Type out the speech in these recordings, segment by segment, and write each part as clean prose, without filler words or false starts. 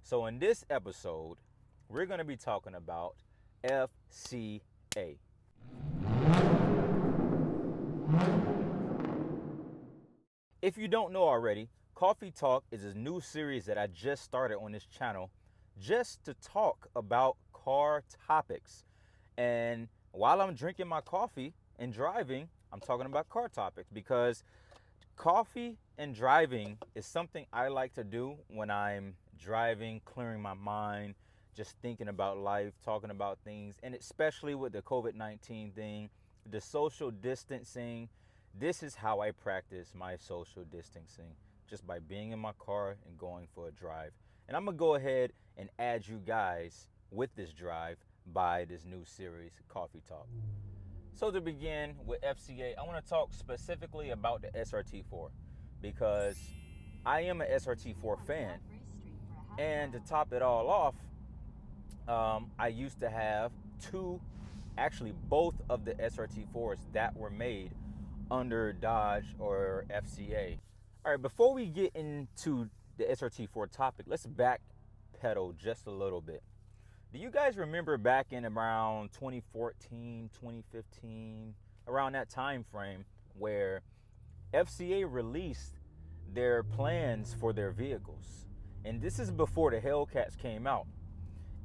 So in this episode, we're going to be talking about FCA. If you don't know already, Coffee Talk is a new series that I just started on this channel just to talk about car topics. And while I'm drinking my coffee and driving, I'm talking about car topics because coffee and driving is something I like to do when I'm driving, clearing my mind, just thinking about life, talking about things, and especially with the COVID-19 thing, the social distancing. This is how I practice my social distancing, just by being in my car and going for a drive. And I'm gonna go ahead and add you guys with this drive by this new series, Coffee Talk. So to begin with FCA, I want to talk specifically about the SRT-4 because I am an SRT-4 fan. And to top it all off, I used to have both of the SRT-4s that were made under Dodge or FCA. All right, before we get into the SRT-4 topic, let's backpedal just a little bit. Do you guys remember back in around 2014, 2015, around that time frame where FCA released their plans for their vehicles? And this is before the Hellcats came out.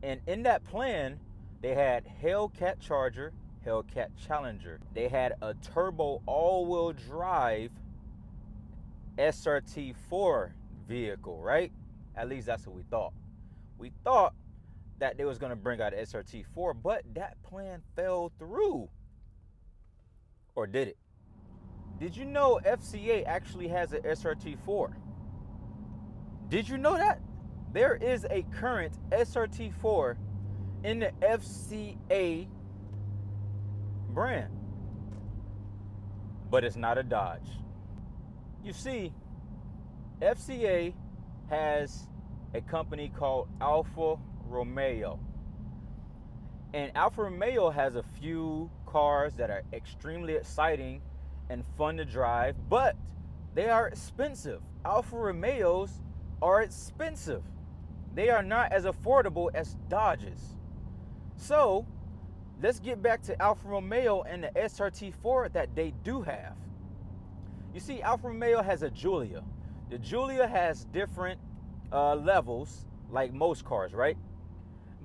And in that plan, they had Hellcat Charger, Hellcat Challenger. They had a turbo all-wheel drive SRT-4 vehicle, right? At least that's what we thought. We thought that they was going to bring out SRT-4, but that plan fell through. Or did it? Did you know FCA actually has an SRT-4? Did you know that? There is a current SRT-4 in the FCA brand, but it's not a Dodge. You see, FCA has a company called Alfa Romeo, and Alfa Romeo has a few cars that are extremely exciting and fun to drive, but they are expensive. Alfa Romeos are expensive. They are not as affordable as Dodges. So let's get back to Alfa Romeo and the SRT-4 that they do have. You see, Alfa Romeo has a Giulia. The Giulia has different levels, like most cars, right?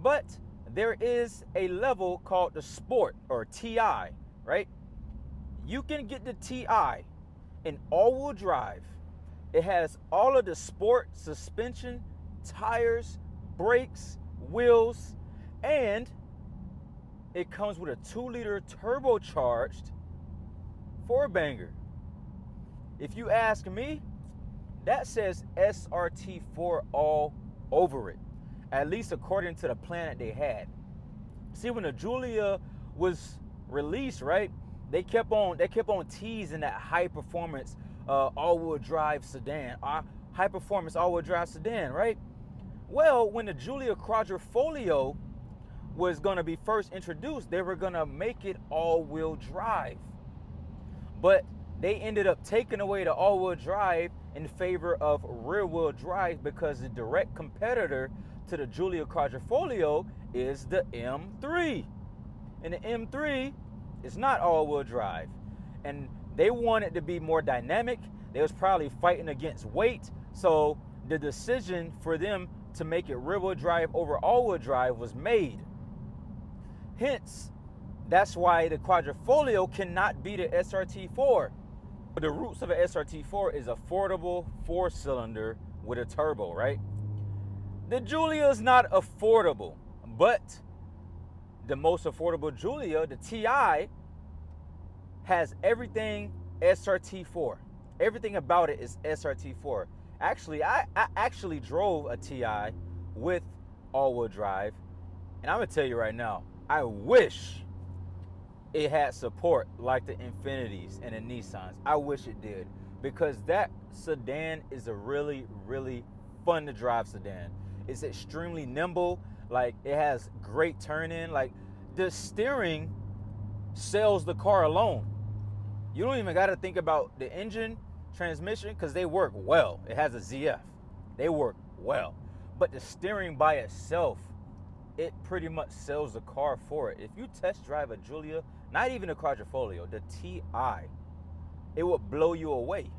But there is a level called the Sport, or TI, right? You can get the TI in all-wheel drive. It has all of the sport suspension, tires, brakes, wheels, and it comes with a 2-liter turbocharged 4-banger. If you ask me, that says SRT-4 all over it, at least according to the plan that they had. See, when the Giulia was released, right, they kept on teasing that high performance all-wheel drive sedan, high performance all-wheel drive sedan, right? Well, when the Giulia Quadrifoglio was going to be first introduced, they were going to make it all-wheel drive, but they ended up taking away the all-wheel drive in favor of rear-wheel drive because the direct competitor to the Giulia Quadrifoglio is the M3, and the M3 is not all-wheel drive, and they wanted to be more dynamic. They was probably fighting against weight, so the decision for them to make it rear-wheel drive over all-wheel drive was made. Hence, that's why the Quadrifoglio cannot be the SRT-4. The roots of an SRT-4 is affordable 4-cylinder with a turbo, right? The Giulia is not affordable, but the most affordable Giulia, the TI, has everything SRT-4. Everything about it is SRT-4. Actually, I actually drove a TI with all-wheel drive, and I'm gonna tell you right now, I wish it had support like the Infinitis and the Nissans. I wish it did, because that sedan is a really, really fun to drive sedan. It's extremely nimble. Like, it has great turn-in. Like, the steering sells the car alone. You don't even got to think about the engine, transmission, because they work well. It has a ZF. They work well. But the steering by itself, it pretty much sells the car for it. If you test drive a Giulia, not even a Quadrifoglio, the TI, it would blow you away.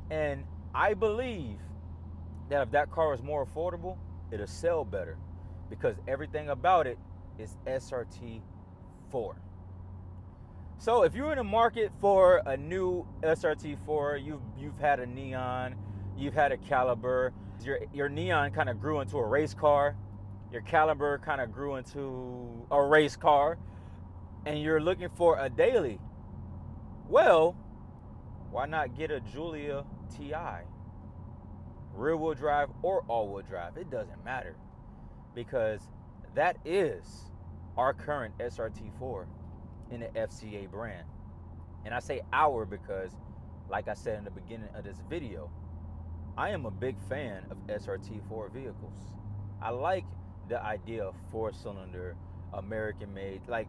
And I believe that if that car is more affordable, it'll sell better, because everything about it is SRT-4. So if you're in the market for a new SRT-4, you've had a Neon, you've had a Caliber, your Neon kind of grew into a race car, your Caliber kind of grew into a race car, and you're looking for a daily, well, why not get a Giulia TI? Rear wheel drive or all wheel drive, it doesn't matter, because that is our current SRT-4 in the FCA brand. And I say our because, like I said in the beginning of this video, I am a big fan of SRT-4 vehicles. I like the idea of 4-cylinder, American made. Like,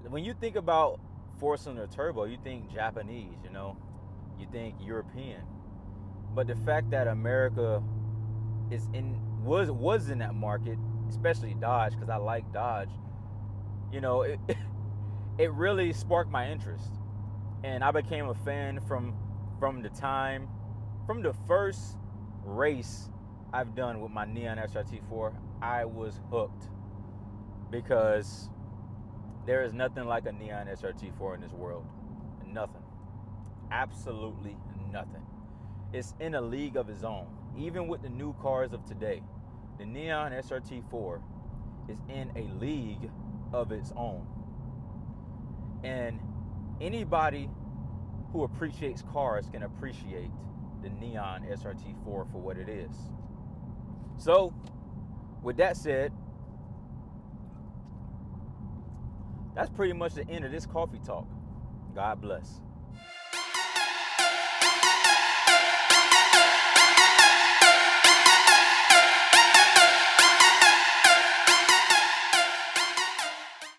when you think about 4-cylinder turbo, you think Japanese, you know, you think European. But the fact that America was in that market, especially Dodge, because I like Dodge, you know, it really sparked my interest. And I became a fan from the first race I've done with my Neon SRT-4. I was hooked, because there is nothing like a Neon SRT-4 in this world. Nothing. Absolutely nothing. It's in a league of its own. Even with the new cars of today, the Neon SRT-4 is in a league of its own. And anybody who appreciates cars can appreciate the Neon SRT-4 for what it is. So, with that said, that's pretty much the end of this coffee talk. God bless.